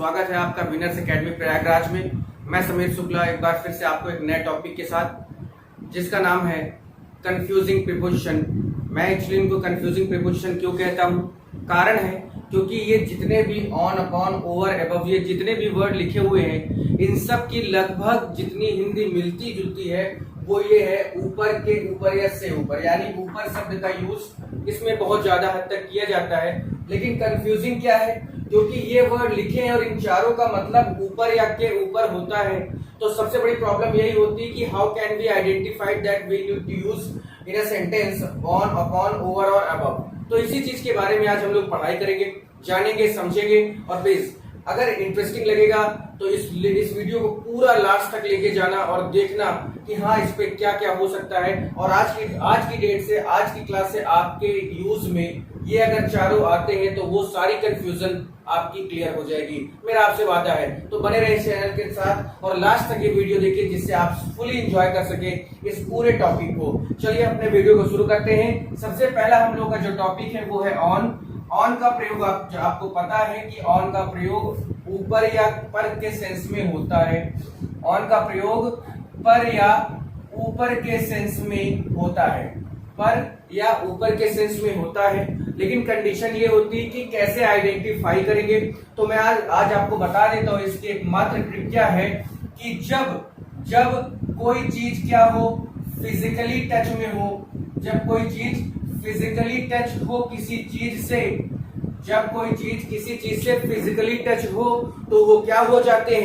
स्वागत है आपका विनर्स एकेडमी प्रयागराज में। मैं समीर शुक्ला एक बार फिर से आपको एक नए टॉपिक के साथ, जिसका नाम है कंफ्यूजिंग प्रीपोजिशन। मैं एक्चुअली इनको कंफ्यूजिंग प्रीपोजिशन क्यों कहता हूँ, कारण है क्योंकि ये जितने भी ऑन, अपॉन, ओवर, अबव, ये जितने भी वर्ड लिखे हुए हैं, इन सब की लगभग जितनी हिंदी मिलती जुलती है वो ये है ऊपर के ऊपर या से ऊपर, यानी ऊपर शब्द का यूज इसमें बहुत ज्यादा हद तक किया जाता है। लेकिन कंफ्यूजिंग क्या है, क्योंकि ये वर्ड लिखे हैं और इन चारों का मतलब ऊपर या के ऊपर होता है, तो सबसे बड़ी प्रॉब्लम यही होती है कि how can we identify that we need to use in a sentence on, upon, over और अबव। तो इसी चीज के बारे में आज हम लोग पढ़ाई करेंगे, जानेंगे, समझेंगे। और प्लीज अगर इंटरेस्टिंग लगेगा तो इस वीडियो को पूरा लास्ट तक लेके जाना और देखना कि हाँ इस पे क्या क्या हो सकता है। और आज की डेट से, आज की क्लास से आपके यूज में ये अगर चारों आते हैं तो वो सारी कंफ्यूजन आपकी क्लियर हो जाएगी, मेरा आपसे वादा है। तो बने रहे चैनल के साथ और लास्ट तक ये वीडियो देखिए, जिससे आप फुली एंजॉय कर सके इस पूरे टॉपिक को। चलिए अपने वीडियो को शुरू करते हैं। सबसे पहला हम लोग का जो टॉपिक है वो है ऑन। ऑन का प्रयोग आपको पता है कि ऑन का प्रयोग ऊपर या पर के सेंस में होता है। ऑन का प्रयोग पर या ऊपर के सेंस में होता है, पर या ऊपर के सेंस में होता है। लेकिन कंडीशन ये होती है कि कैसे आइडेंटिफाई करेंगे, तो मैं आज आपको बता देता हूं। इसकी एकमात्र ट्रिक क्या है कि जब कोई चीज क्या हो, फिजिकली टच में हो, जब कोई चीज फिजिकली टच हो किसी चीज से, जब कोई चीज किसी चीज से फिजिकली टच हो तो वो क्या हो जाते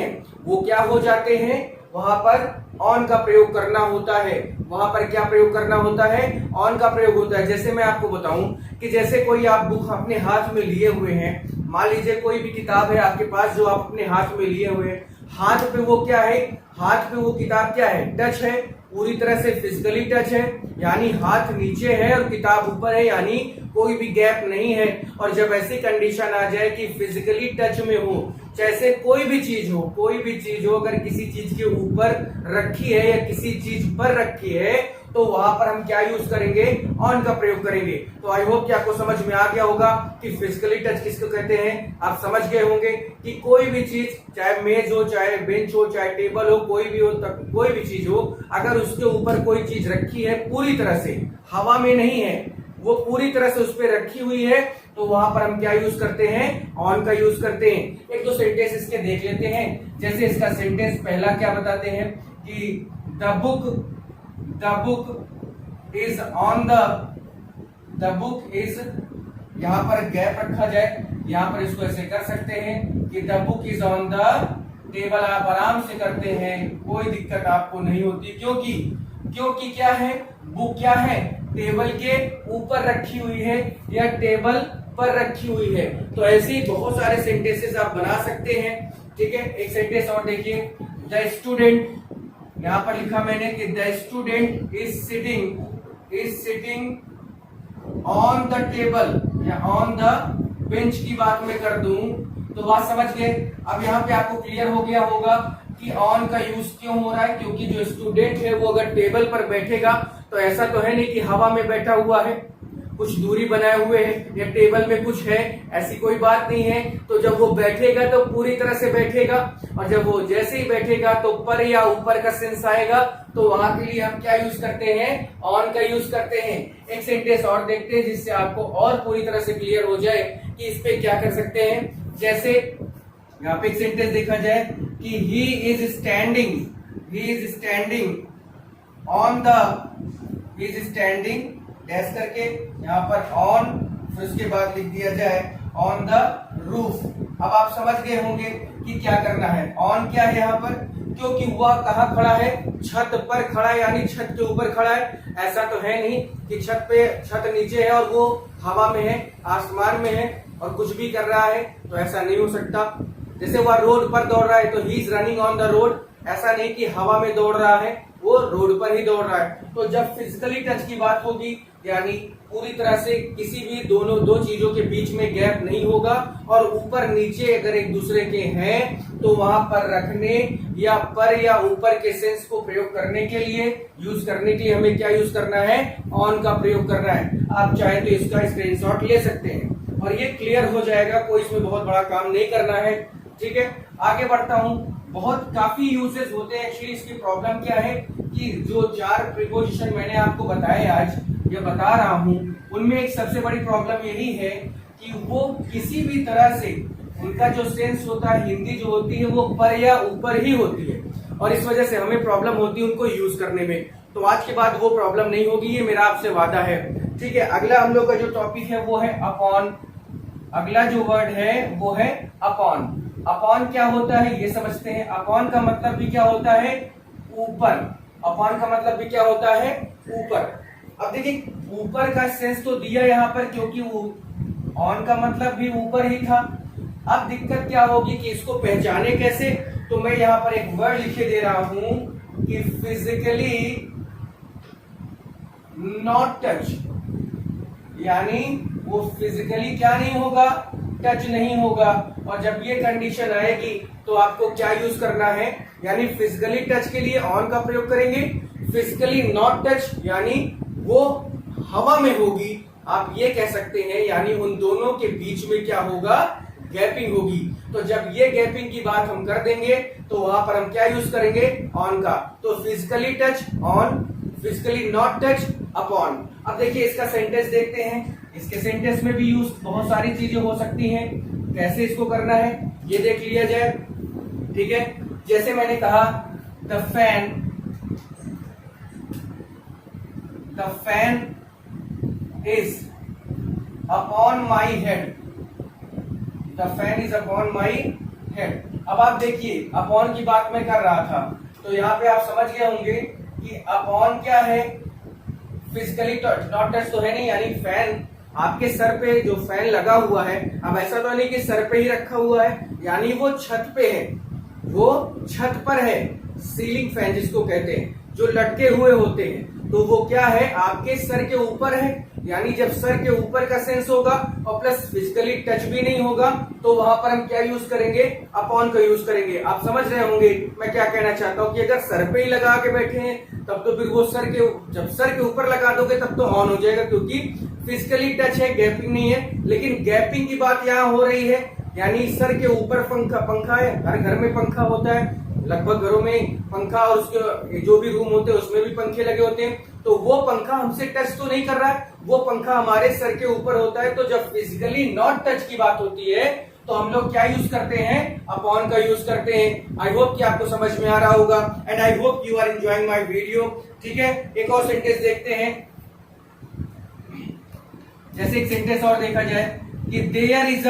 हैं, वहां पर ऑन का प्रयोग करना होता है। वहां पर क्या प्रयोग करना होता है, ऑन का प्रयोग होता है। जैसे मैं आपको बताऊं कि जैसे कोई आप बुक अपने हाथ में लिए हुए हैं, मान लीजिए कोई भी किताब है आपके पास जो आप अपने हाथ में लिए हुए हैं, हाथ पे वो क्या है, हाथ पे वो किताब क्या है, टच है, पूरी तरह से फिजिकली टच है, यानी हाथ नीचे है और किताब ऊपर है, यानी कोई भी गैप नहीं है। और जब ऐसी कंडीशन आ जाए कि फिजिकली टच में हो, जैसे कोई भी चीज हो, अगर किसी चीज के ऊपर रखी है या किसी चीज पर रखी है, तो वहां पर हम क्या यूज करेंगे, ऑन का प्रयोग करेंगे। तो आई होप कि आपको समझ में आ गया होगा कि फिजिकली टच किसको कहते हैं। आप समझ गए होंगे कि कोई भी चीज, चाहे मेज हो, चाहे बेंच हो, चाहे टेबल हो, कोई भी हो, कोई भी चीज हो, अगर उसके ऊपर कोई चीज रखी है, पूरी तरह से हवा में नहीं है, वो पूरी तरह से उस पर रखी हुई है, तो वहां पर हम क्या यूज करते हैं, ऑन का यूज करते हैं। एक दो सेंटेंस इसके देख लेते हैं। जैसे इसका सेंटेंस पहला क्या बताते हैं कि the book is on the book is, यहां पर गैप रखा जाए, यहां पर इसको ऐसे कर सकते हैं कि the book is on the table. आप आराम से करते हैं, कोई दिक्कत आपको नहीं होती, क्योंकि क्या है, बुक क्या है, टेबल के ऊपर रखी हुई है या टेबल पर रखी हुई है। तो ऐसे ही बहुत सारे सेंटेंसेस आप बना सकते हैं। ठीक है, एक सेंटेंस और देखिए, द स्टूडेंट, यहां पर लिखा मैंने कि the student is sitting on the table या ऑन द बेंच की बात मैं कर दूं तो बात समझ गए। अब यहाँ पे आपको क्लियर हो गया होगा कि ऑन का यूज क्यों हो रहा है, क्योंकि जो स्टूडेंट है वो अगर टेबल पर बैठेगा तो ऐसा तो है नहीं कि हवा में बैठा हुआ है, कुछ दूरी बनाए हुए है या टेबल में कुछ है, ऐसी कोई बात नहीं है। तो जब वो बैठेगा तो पूरी तरह से बैठेगा, और जब वो जैसे ही बैठेगा तो पर या ऊपर का सेंस आएगा, तो वहां के लिए हम क्या यूज करते हैं, ऑन का यूज करते हैं। एक सेंटेंस और देखते हैं जिससे आपको और पूरी तरह से क्लियर हो जाए कि इस पे क्या कर सकते हैं। जैसे यहाँ पे एक सेंटेंस देखा जाए कि ही इज स्टैंडिंग डैश करके यहाँ पर ऑन, फिर उसके बाद लिख दिया जाए ऑन द रूफ। अब आप समझ गए होंगे कि क्या करना है। ऑन क्या है यहाँ पर, क्योंकि वह कहाँ खड़ा है, छत पर खड़ा है, यानी छत के ऊपर खड़ा है। ऐसा तो है नहीं कि छत नीचे है और वो हवा में है, आसमान में है और कुछ भी कर रहा है, तो ऐसा नहीं हो सकता। जैसे वह रोड पर दौड़ रहा है तो he is running on the road, ऐसा नहीं कि हवा में दौड़ रहा है, वो रोड पर ही दौड़ रहा है। तो जब फिजिकली टच की बात होगी, यानी पूरी तरह से किसी भी दो चीजों के बीच में गैप नहीं होगा, और ऊपर नीचे अगर एक दूसरे के हैं तो वहां पर रखने या पर या ऊपर के सेंस को प्रयोग करने के लिए हमें क्या यूज करना है, ऑन का प्रयोग करना है। आप चाहे तो इसका स्क्रीनशॉट ले सकते हैं और ये क्लियर हो जाएगा, कोई इसमें बहुत बड़ा काम नहीं करना है। ठीक है, आगे बढ़ता हूं। बहुत काफी यूजेस होते हैं एक्चुअली। इसकी प्रॉब्लम क्या है कि जो 4 प्रीपोजिशन मैंने आपको बताए आज या बता रहा हूं, उनमें एक सबसे बड़ी प्रॉब्लम यही है कि वो किसी भी तरह से उनका जो सेंस होता है, हिंदी जो होती है वो पर या ऊपर ही होती है, और इस वजह से हमें प्रॉब्लम होती है उनको यूज करने में। तो आज के बाद वो प्रॉब्लम नहीं होगी, ये मेरा आपसे वादा है। ठीक है, अगला हम लोग का जो टॉपिक है वो है अपॉन। अगला जो वर्ड है वो है अपॉन। अपॉन क्या होता है ये समझते हैं। अपॉन का मतलब भी क्या होता है? ऊपर। अपॉन का मतलब भी क्या होता है? ऊपर। अब देखिए, ऊपर का सेंस तो दिया यहाँ पर, क्योंकि वो ऑन का मतलब भी ऊपर ही था। अब दिक्कत क्या होगी कि इसको पहचाने कैसे, तो मैं यहाँ पर एक वर्ड लिखे दे रहा हूं कि फिजिकली नॉट टच, यानी वो फिजिकली क्या नहीं होगा? टच नहीं होगा। और जब ये कंडीशन आएगी तो आपको क्या यूज करना है? यानी फिजिकली टच के लिए ऑन का प्रयोग करेंगे, फिजिकली नॉट टच यानी वो हवा में होगी, आप ये कह सकते हैं। यानी उन दोनों के बीच में क्या होगा? गैपिंग होगी। तो जब ये गैपिंग की बात हम कर देंगे तो वहां पर हम क्या यूज करेंगे? ऑन का। तो physically touch on, physically not touch upon. अब देखिए इसका सेंटेंस देखते हैं। इसके सेंटेंस में भी यूज बहुत सारी चीजें हो सकती हैं। कैसे इसको करना है ये देख लिया जाए। ठीक है, जैसे मैंने कहा the fan is upon my head. The fan is upon my head. अब आप देखिए, अपॉन की बात मैं कर रहा था, तो यहाँ पे आप समझ गए होंगे कि अपॉन क्या है? फिजिकली टच, नॉट टच तो है नहीं। यानी फैन आपके सर पे जो फैन लगा हुआ है, अब ऐसा तो नहीं कि सर पे ही रखा हुआ है, यानी वो छत पे है, वो छत पर है। सीलिंग फैन जिसको कहते हैं, जो लटके हुए होते हैं, तो वो क्या है? आपके सर के ऊपर है। यानी जब सर के ऊपर का सेंस होगा और प्लस फिजिकली टच भी नहीं होगा, तो वहां पर हम क्या यूज करेंगे? अपॉन का यूज करेंगे। आप समझ रहे होंगे मैं क्या कहना चाहता हूं कि अगर सर पे ही लगा के बैठे हैं तब तो फिर वो जब सर के ऊपर लगा दोगे तब तो ऑन हो जाएगा, क्योंकि फिजिकली टच है, गैपिंग नहीं है। लेकिन गैपिंग की बात यहाँ हो रही है, यानी सर के ऊपर पंखा है। हर घर में पंखा होता है, लगभग घरों में पंखा, और उसके जो भी रूम होते हैं उसमें भी पंखे लगे होते हैं। तो वो पंखा हमसे टच तो नहीं कर रहा है, वो पंखा हमारे सर के ऊपर होता है। तो जब फिजिकली नॉट टच की बात होती है तो हम लोग क्या यूज करते हैं? अपॉन का यूज करते हैं। आई होप कि आपको समझ में आ रहा होगा, and I hope you are enjoying my video. ठीक है, एक और सेंटेंस देखते हैं। जैसे एक सेंटेंस और देखा जाए कि देयर इज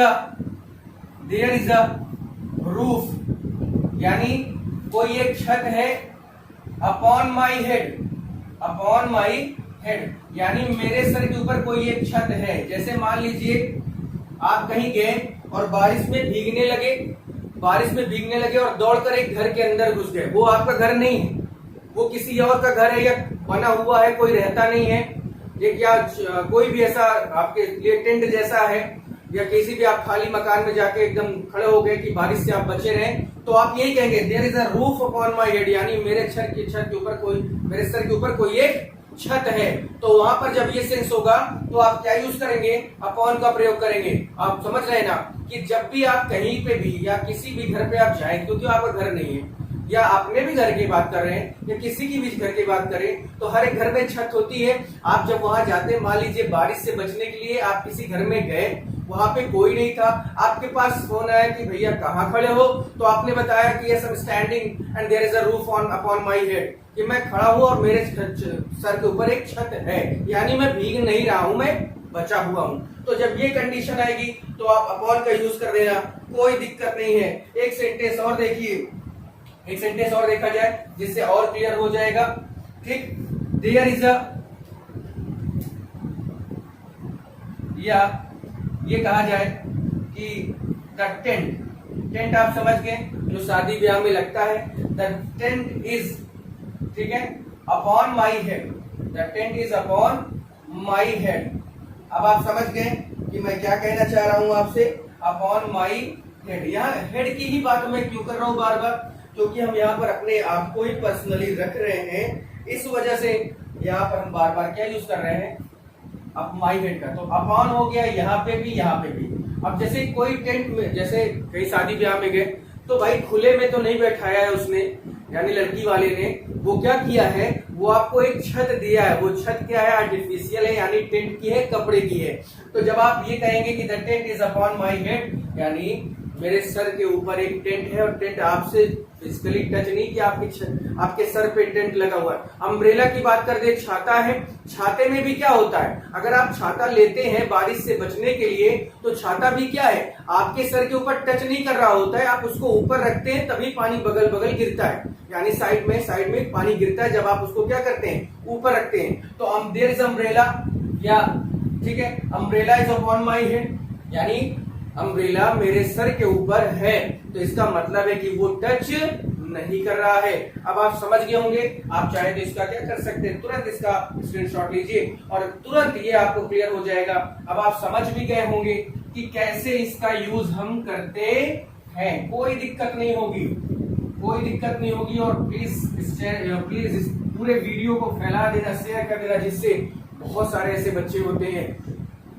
अ रूफ, यानी कोई एक छत है। अपॉन माई हेड यानी मेरे सर के ऊपर कोई एक छत है। जैसे मान लीजिए आप कहीं गए और बारिश में भीगने लगे और दौड़कर एक घर के अंदर घुस गए। वो आपका घर नहीं है, वो किसी और का घर है, या बना हुआ है, कोई रहता नहीं है, या कोई भी ऐसा आपके लिए टेंट जैसा है, या किसी भी आप खाली मकान में जाके एकदम खड़े हो गए कि बारिश से आप बचे रहे, तो आप यही कहेंगे there is a roof upon my head, यानी मेरे छत के सर के ऊपर कोई एक छत है। तो वहां पर जब ये सेंस होगा तो आप क्या यूज करेंगे? अपॉन का प्रयोग करेंगे। आप समझ रहे हैं ना कि जब भी आप कहीं पे भी या किसी भी घर पे आप जाएं, क्योंकि आपका घर नहीं है, या अपने भी घर की बात कर रहे हैं या किसी की भी घर की बात करें, तो हर एक घर में छत होती है। आप जब वहां जाते हैं, मान लीजिए बारिश से बचने के लिए आप किसी घर में गए, वहां पे कोई नहीं था, आपके पास फोन आया कि भैया कहाँ खड़े हो, तो आपने बताया कि yes I am standing and there is a roof upon my head, कि मैं खड़ा हूं और मेरे सर के ऊपर एक छत है, यानी मैं भीग नहीं रहा हूं, मैं बचा हुआ हूं। तो जब ये कंडीशन आएगी तो आप अपॉन का यूज कर देना, कोई दिक्कत नहीं है। एक सेंटेंस और देखिए, एक सेंटेंस और देखा जाए जिससे और क्लियर हो जाएगा। ठीक, देयर इज अ, या ये कहा जाए कि द टेंट आप समझ गए, जो शादी ब्याह में लगता है। द टेंट इज, ठीक है, upon my head, the tent is upon my head. अब आप समझ गए कि मैं क्या कहना चाह रहा हूं आपसे, अपॉन माई हेड। यहाँ हेड की ही बात मैं क्यों कर रहा हूं बार बार, क्योंकि हम यहाँ पर अपने आप को ही पर्सनली रख रहे हैं, इस वजह से यहाँ पर हम बार बार क्या यूज कर रहे हैं? अब माई हेड का। तो अपॉन हो गया यहाँ पे भी, यहाँ पे भी। अब जैसे कोई टेंट में, जैसे कहीं शादी ब्याह में गए तो भाई खुले में तो नहीं बैठाया है उसने, यानी लड़की वाले ने, वो क्या किया है, वो आपको एक छत दिया है। वो छत क्या है, आर्टिफिशियल है, यानी टेंट की है, कपड़े की है। तो जब आप ये कहेंगे कि the tent is upon my head, यानी मेरे सर के ऊपर एक टेंट है और टेंट आपसे फिजिकली टच नहीं किया, आपके सर पे टेंट लगा हुआ है। अम्ब्रेला की बात कर दे, छाता है, छाते में भी क्या होता है, अगर आप छाता लेते हैं बारिश से बचने के लिए, तो छाता भी क्या है, आपके सर के ऊपर टच नहीं कर रहा होता है, आप उसको ऊपर रखते हैं तभी पानी बगल बगल गिरता है, यानी साइड में पानी गिरता है जब आप उसको क्या करते हैं, ऊपर रखते हैं। तो देयर इज अम्ब्रेला, या ठीक है, umbrella is upon my head, यानी अम्ब्रेला मेरे सर के ऊपर है, तो इसका मतलब है कि वो टच नहीं कर रहा है। अब आप समझ गए होंगे, आप चाहे तो इसका क्या कर सकते हैं, तुरंत इसका स्क्रीनशॉट लीजिए और तुरंत ये आपको क्लियर हो जाएगा। अब आप समझ भी गए होंगे कि कैसे इसका यूज हम करते हैं, कोई दिक्कत नहीं होगी, कोई दिक्कत नहीं होगी। और प्लीज इस पूरे वीडियो को फैला देना, शेयर कर देना, जिससे बहुत सारे ऐसे बच्चे होते हैं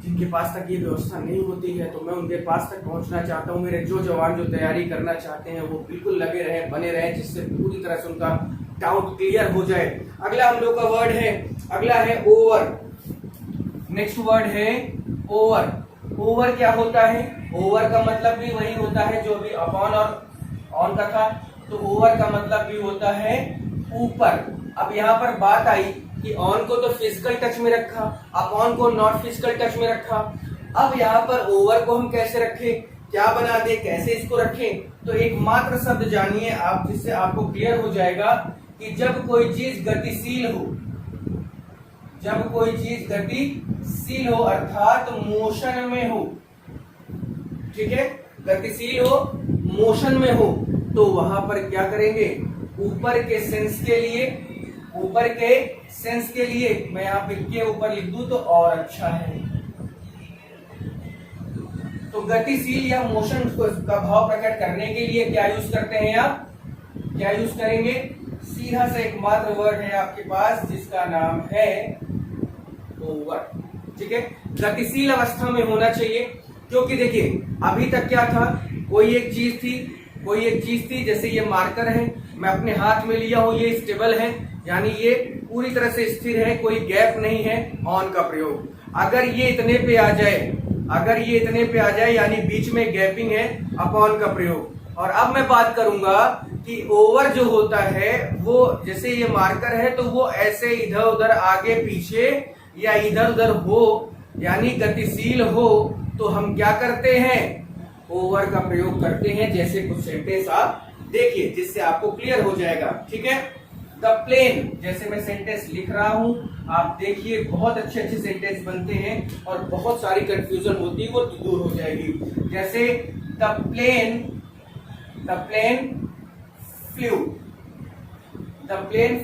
जिनके पास तक ये व्यवस्था नहीं होती है, तो मैं उनके पास तक पहुंचना चाहता हूं। मेरे जो जवान जो तैयारी करना चाहते हैं वो बिल्कुल लगे रहे, बने रहे, जिससे पूरी तरह से उनका डाउट क्लियर हो जाए। अगला हम लोग का वर्ड है, अगला है ओवर। नेक्स्ट वर्ड है ओवर। ओवर क्या होता है, ओवर का मतलब भी वही होता है जो अभी अपॉन और ऑन का था, तो ओवर का मतलब भी होता है ऊपर। अब यहाँ पर बात आई कि ऑन को तो फिजिकल टच में रखा, अपॉन को नॉट फिजिकल टच में रखा। अब यहाँ पर ओवर को हम कैसे रखें, क्या बना दे, कैसे इसको रखें, तो एक मात्र शब्द जानिए आप, जिससे आपको क्लियर हो जाएगा कि जब कोई चीज गतिशील हो, जब कोई चीज गतिशील हो अर्थात मोशन में हो, ठीक है, गतिशील हो, मोशन में हो, तो वहां पर क्या करेंगे, ऊपर के सेंस के लिए, ऊपर के सेंस के लिए मैं यहाँ पे के ऊपर लिख दूं तो और अच्छा है। तो गतिशील या मोशन का भाव प्रकट करने के लिए क्या यूज करते हैं आप, क्या यूज करेंगे, सीधा सा एक मात्र वर्ड है आपके पास जिसका नाम है ओवर, ठीक है। गतिशील अवस्था में होना चाहिए, क्योंकि देखिए अभी तक क्या था, कोई एक चीज थी, जैसे ये मार्कर है, मैं अपने हाथ में लिया हूं, ये स्टेबल है, यानी ये पूरी तरह से स्थिर है, कोई गैप नहीं है, ऑन का प्रयोग। अगर ये इतने पे आ जाए, यानी बीच में गैपिंग है, अपॉन का प्रयोग। और अब मैं बात करूंगा कि ओवर जो होता है वो, जैसे ये मार्कर है तो वो ऐसे इधर उधर आगे पीछे या इधर उधर हो, यानी गतिशील हो, तो हम क्या करते हैं, ओवर का प्रयोग करते हैं। जैसे कुछ सेंटेंस आप देखिए जिससे आपको क्लियर हो जाएगा, ठीक है। द प्लेन, जैसे मैं सेंटेंस लिख रहा हूं, आप देखिए बहुत अच्छे अच्छे सेंटेंस बनते हैं और बहुत सारी कंफ्यूजन होती है वो दूर हो जाएगी। जैसे द प्लेन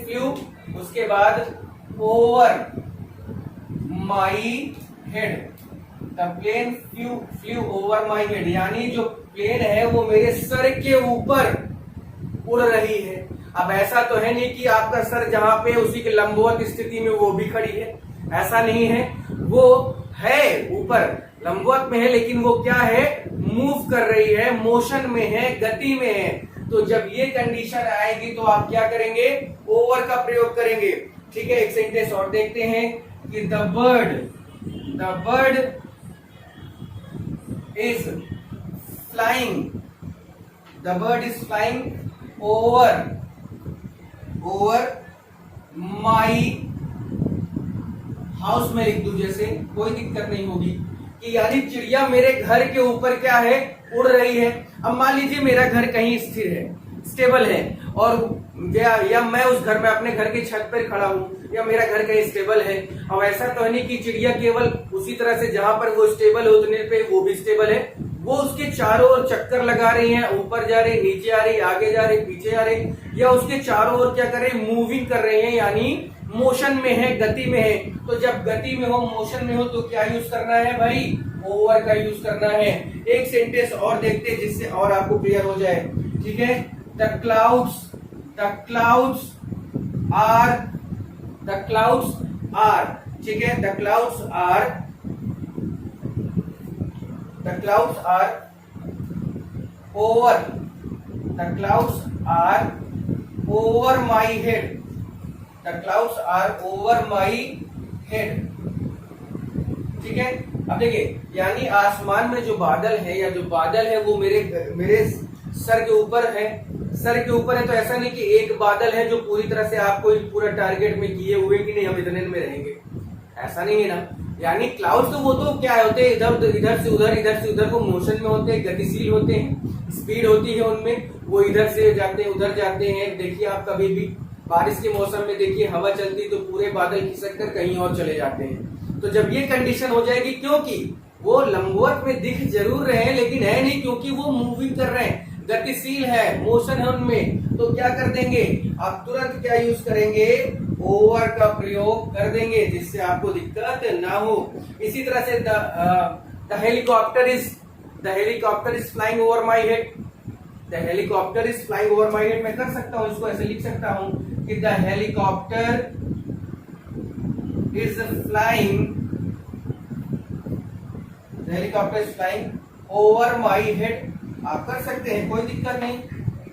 फ्लू, उसके बाद over my head, the plane flew over my head, यानी जो प्लेन है वो मेरे सर के ऊपर उड़ रही है। अब ऐसा तो है नहीं कि आपका सर जहां पे उसी के लंबवत स्थिति में वो भी खड़ी है, ऐसा नहीं है, वो है ऊपर लंबवत में है, लेकिन वो क्या है, मूव कर रही है, मोशन में है, गति में है। तो जब ये कंडीशन आएगी तो आप क्या करेंगे, ओवर का प्रयोग करेंगे, ठीक है। एक सेंटेंस और देखते हैं कि the bird is flying over my house में लिख दूं, जैसे कोई दिक्कत नहीं होगी, कि यानी चिड़िया मेरे घर के ऊपर क्या है, उड़ रही है। अब मान लीजिए मेरा घर कहीं स्थिर है, स्टेबल है, और या मैं उस घर में अपने घर की छत पर खड़ा हूं, या मेरा घर कहीं स्टेबल है। अब ऐसा तो है नहीं कि चिड़िया केवल उसी तरह से जहां पर वो स्टेबल है उतने पे वो भी स्टेबल है, वो उसके चारों ओर चक्कर लगा रही है, ऊपर जा रही, नीचे आ रही, आगे जा रही, पीछे आ रही, या उसके चारों ओर क्या कर रहे हैं, मूविंग कर रहे हैं, यानी मोशन में है, गति में है। तो जब गति में हो, मोशन में हो, तो क्या यूज करना है भाई, ओवर का यूज करना है। एक सेंटेंस और देखते हैं जिससे और आपको क्लियर हो जाए, ठीक है। द क्लाउड्स आर, ठीक है, the clouds are the clouds are over, the clouds are over my head, the clouds are over my head. ठीक है, अब देखिए यानी आसमान में जो बादल है या जो बादल है वो मेरे सर के ऊपर है, सर के ऊपर है। तो ऐसा नहीं कि एक बादल है जो पूरी तरह से आपको पूरा टारगेट में किए हुए कि नहीं हम इतने में रहेंगे, ऐसा नहीं है ना। यानी क्लाउड्स तो वो तो क्या होते हैं, इधर से उधर, इधर से उधर, वो मोशन में होते हैं, गतिशील होते हैं, स्पीड होती है उनमें, वो इधर से जाते हैं उधर जाते हैं। देखिए आप कभी भी बारिश के मौसम में देखिए हवा चलती तो पूरे बादल खिसक कर कहीं और चले जाते हैं। तो जब ये कंडीशन हो जाएगी, क्योंकि वो लंबवत में दिख जरूर रहे हैं लेकिन है नहीं, क्योंकि वो मूविंग कर रहे हैं, गतिशील है, मोशन है उनमें, तो क्या कर देंगे आप तुरंत क्या यूज करेंगे, ओवर का प्रयोग कर देंगे, जिससे आपको दिक्कत ना हो। इसी तरह से the helicopter is flying over my head, the helicopter is flying over my head. मैं कर सकता हूं, इसको ऐसे लिख सकता हूं कि the helicopter is flying, the helicopter is flying over my head. आप कर सकते हैं, कोई दिक्कत नहीं।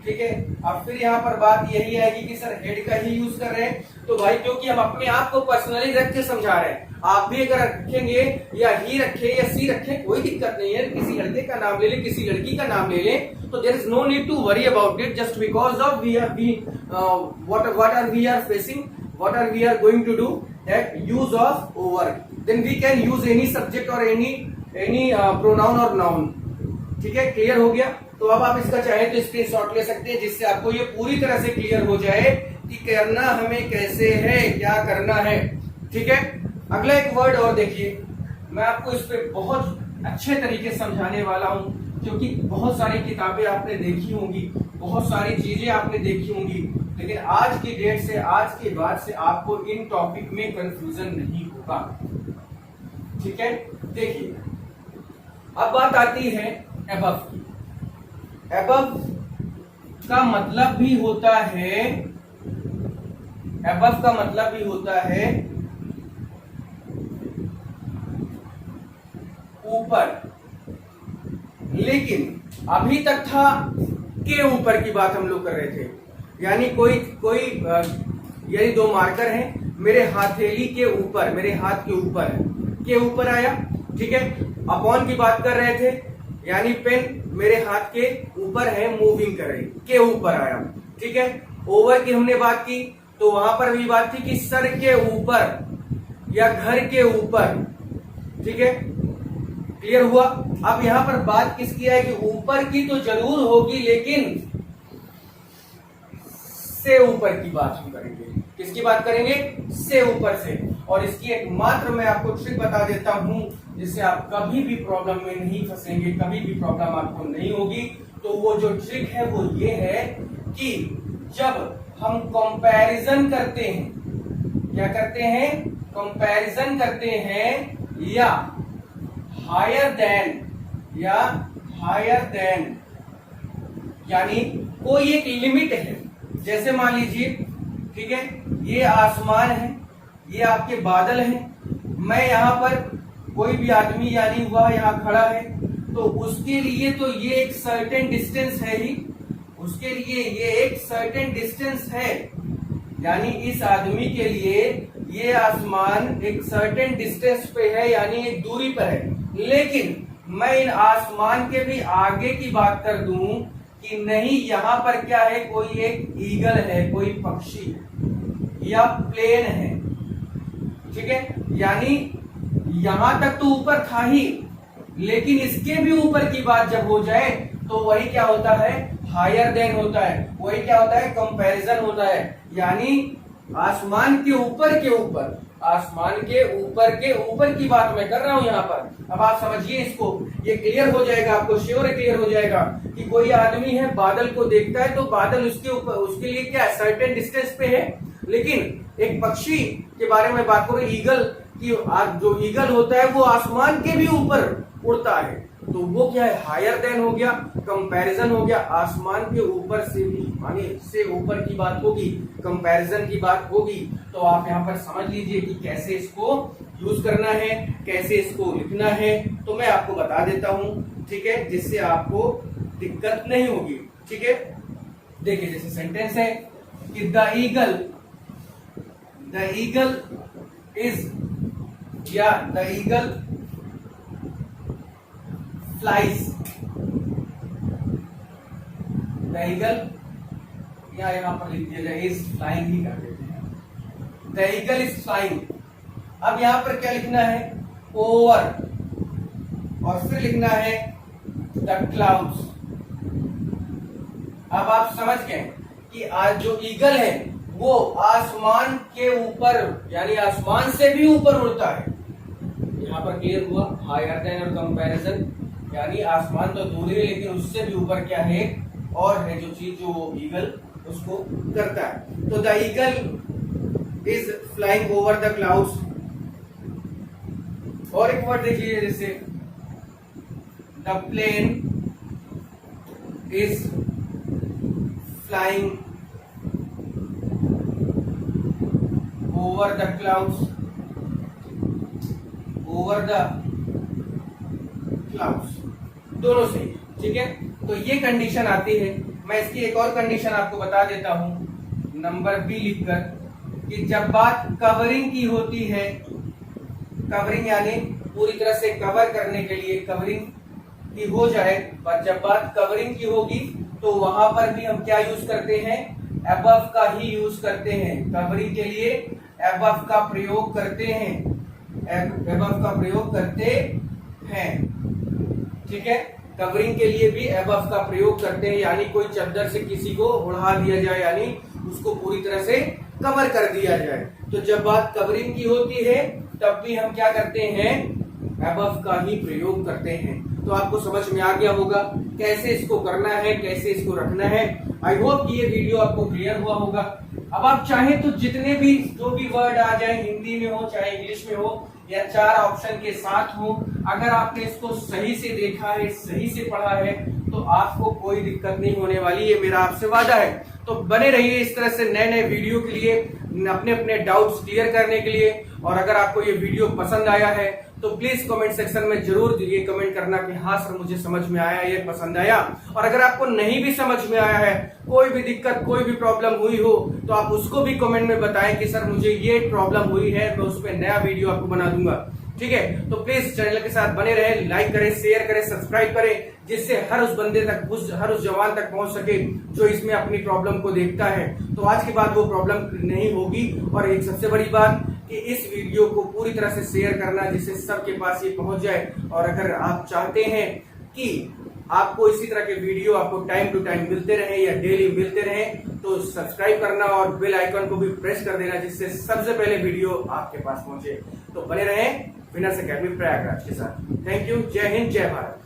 ठीक है, अब फिर यहाँ पर बात यही आएगी कि सर हेड का ही यूज कर रहे हैं, तो भाई क्योंकि हम अपने आप को पर्सनली रख के समझा रहे हैं, आप भी अगर रखेंगे या ही रखे या सी रखे कोई दिक्कत नहीं है। किसी लड़के का नाम ले ले, किसी लड़की का नाम ले ले, तो there is no need to worry about it, just because of we are what are we are facing, what are we are going to do, that use of over, then we can use any subject और any pronoun और noun. ठीक है, clear हो गया। तो अब आप इसका चाहे तो स्क्रीनशॉट ले सकते हैं, जिससे आपको ये पूरी तरह से क्लियर हो जाए कि करना हमें कैसे है, क्या करना है। ठीक है, अगला एक वर्ड और देखिए, मैं आपको इस पे बहुत अच्छे तरीके से समझाने वाला हूं, क्योंकि बहुत सारी किताबें आपने देखी होंगी, बहुत सारी चीजें आपने देखी होंगी, लेकिन आज की डेट से, आज के बाद से आपको इन टॉपिक में कंफ्यूजन नहीं होगा। ठीक है, देखिए अब बात आती है एबव की। एबव का मतलब भी होता है, एबव का मतलब भी होता है ऊपर, लेकिन अभी तक था के ऊपर की बात हम लोग कर रहे थे। यानी कोई यही दो मार्कर हैं, मेरे हथेली के ऊपर, मेरे हाथ के ऊपर, के ऊपर आया। ठीक है, अपॉन की बात कर रहे थे, यानी पेन मेरे हाथ के ऊपर है, मूविंग कर रही, के ऊपर आया। ठीक है, ओवर की हमने बात की, तो वहां पर भी बात थी कि सर के ऊपर या घर के ऊपर। ठीक है, क्लियर हुआ। अब यहां पर बात किसकी है कि ऊपर की तो जरूर होगी, लेकिन से ऊपर की बात हम करेंगे। किसकी बात करेंगे, से ऊपर से। और इसकी एक मात्र मैं आपको ट्रिक बता देता हूं, जिससे आप कभी भी प्रॉब्लम में नहीं फंसेंगे, कभी भी प्रॉब्लम आपको नहीं होगी। तो वो जो ट्रिक है वो ये है कि जब हम कंपैरिजन करते हैं, क्या करते हैं, कंपैरिजन करते हैं, या हायर देन, यानी कोई एक लिमिट है। जैसे मान लीजिए, ठीक है, ये आसमान है, ये आपके बादल हैं, मैं यहां पर कोई भी आदमी यानी वह यहां खड़ा है, तो उसके लिए तो ये एक सर्टेन डिस्टेंस है ही, उसके लिए ये एक सर्टेन डिस्टेंस है, यानी इस आदमी के लिए ये आसमान एक सर्टेन डिस्टेंस पे है, यानी एक दूरी पर है। लेकिन मैं इन आसमान के भी आगे की बात कर दूं कि नहीं, यहां पर क्या है, कोई एक ईगल है, कोई पक्षी है या प्लेन है। ठीक है, यानी यहां तक तो ऊपर था ही, लेकिन इसके भी ऊपर की बात जब हो जाए तो वही क्या होता है, हायर देन होता है, वही क्या होता है, कंपैरिजन होता है। यानी आसमान के ऊपर के ऊपर, आसमान के ऊपर की बात मैं कर रहा हूं यहां पर। अब आप समझिए इसको, ये क्लियर हो जाएगा आपको, श्योर क्लियर हो जाएगा कि कोई आदमी है, बादल को देखता है, तो बादल उसके ऊपर, उसके लिए क्या है, सर्टेन डिस्टेंस पे है। लेकिन एक पक्षी के बारे में बात करो, ईगल की, जो ईगल होता है वो आसमान के भी ऊपर उड़ता है, तो वो क्या है, हायर देन हो गया, कंपैरिजन हो गया। आसमान के ऊपर से भी, माने से ऊपर की बात होगी, कंपैरिजन की बात होगी। तो आप यहाँ पर समझ लीजिए कि कैसे इसको यूज करना है, कैसे इसको लिखना है, तो मैं आपको बता देता हूं, ठीक है, जिससे आपको दिक्कत नहीं होगी। ठीक है, देखिए जैसे सेंटेंस है कि द ईगल इज, या the eagle flies, the eagle, या यहां पर लिख दिया जाए इज फ्लाइंग ही कर देते हैं, द ईगल इज फ्लाइंग। अब यहां पर क्या लिखना है, ओवर, और फिर लिखना है द क्लाउड्स। अब आप समझ गए कि आज जो ईगल है वो आसमान के ऊपर, यानी आसमान से भी ऊपर उड़ता है। यहां पर क्लियर हुआ, हायर देन और कंपैरिजन, यानी आसमान तो दूर है लेकिन उससे भी ऊपर क्या है, और है जो चीज जो ईगल उसको करता है। तो the eagle is flying over the clouds. और एक वर्ड देखिए जैसे the plane is flying over the clouds, over the clouds, दोनों सही। ठीक है, तो ये कंडीशन आती है। मैं इसकी एक और कंडीशन आपको बता देता हूं नंबर बी लिखकर, कि जब बात कवरिंग की होती है, कवरिंग यानी पूरी तरह से कवर करने के लिए कवरिंग की हो जाए, पर जब बात कवरिंग की होगी तो वहां पर भी हम क्या यूज करते हैं, अबव का ही यूज करते हैं। कवरिंग के लिए अबव का प्रयोग करते हैं, अबव का प्रयोग करते हैं। ठीक है, कवरिंग के लिए भी अबव का प्रयोग करते हैं, यानी कोई चादर से किसी को उड़ा दिया जाए, यानी उसको पूरी तरह से कवर कर दिया जाए। तो जब बात कवरिंग की होती है तब भी हम क्या करते हैं, अबव का ही प्रयोग करते हैं। तो आपको समझ में आ गया होगा कैसे इसको करना है, कैसे इसको रखना है। आई होप कि ये वीडियो आपको क्लियर हुआ होगा। अब आप चाहें तो जितने भी जो भी वर्ड आ जाए, हिंदी में हो चाहे इंग्लिश में हो, या 4 ऑप्शन के साथ हो, अगर आपने इसको सही से देखा है, सही से पढ़ा है, तो आपको कोई दिक्कत नहीं होने वाली, ये मेरा आपसे वादा है। तो बने रहिए इस तरह से नए नए वीडियो के लिए, अपने अपने डाउट्स क्लियर करने के लिए। और अगर आपको ये वीडियो पसंद आया है तो प्लीज कमेंट सेक्शन में जरूर ये कमेंट करना कि हाँ सर मुझे समझ में आया, ये पसंद आया। और अगर आपको नहीं भी समझ में आया है, कोई भी दिक्कत, कोई भी प्रॉब्लम हुई हो, तो आप उसको भी कमेंट में बताएं कि सर मुझे ये प्रॉब्लम हुई है, मैं उस पर नया वीडियो आपको बना दूंगा। ठीक है, तो प्लीज चैनल के साथ बने रहे, लाइक करें, शेयर करें, सब्सक्राइब करें, जिससे हर उस बंदे तक, हर उस जवान तक पहुंच सके जो इसमें अपनी प्रॉब्लम को देखता है। तो आज के बाद वो प्रॉब्लम नहीं होगी। और एक सबसे बड़ी बात कि इस वीडियो को पूरी तरह से शेयर करना, जिससे सबके पास ये पहुंच जाए। और अगर आप चाहते हैं कि आपको इसी तरह के वीडियो आपको टाइम टू टाइम मिलते रहे या डेली मिलते रहे, तो सब्सक्राइब करना और बेल आइकन को भी प्रेस कर देना, जिससे सबसे पहले वीडियो आपके पास पहुंचे। तो बने रहें विनर्स एकेडमी प्रयागराज के साथ। थैंक यू, जय हिंद, जय भारत।